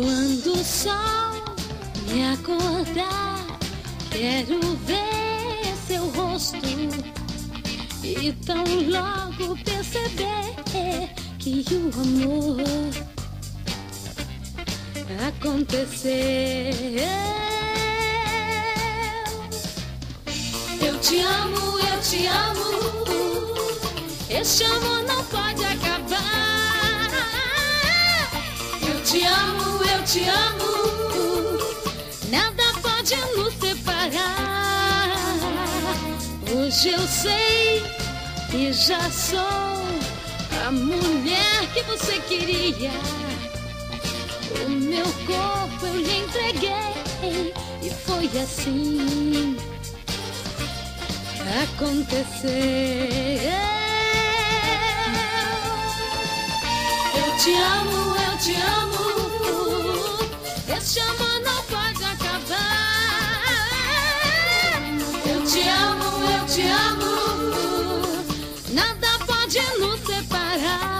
Quando o sol me acordar, quero ver seu rosto e tão logo perceber que o amor aconteceu. Eu te amo, eu te amo. Este amor não pode acabar. Eu te amo, eu te amo. Nada pode nos separar. Hoje eu sei que já sou a mulher que você queria. O meu corpo eu lhe entreguei e foi assim aconteceu. Eu te amo, eu te amo. Este amor não pode acabar. Eu te amo, eu te amo. Nada pode nos separar.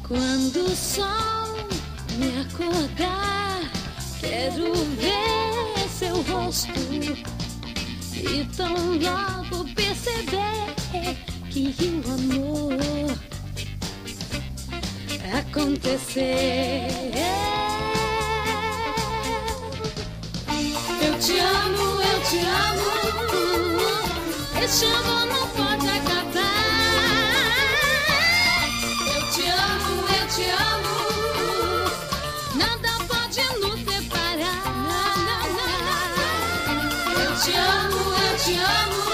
Quando o sol me acordar, quero ver seu rosto e tão logo perceber que o amor aconteceu. Eu te amo, eu te amo. Este amor não pode acabar. Eu te amo, nada pode nos separar. Eu te amo, eu te amo.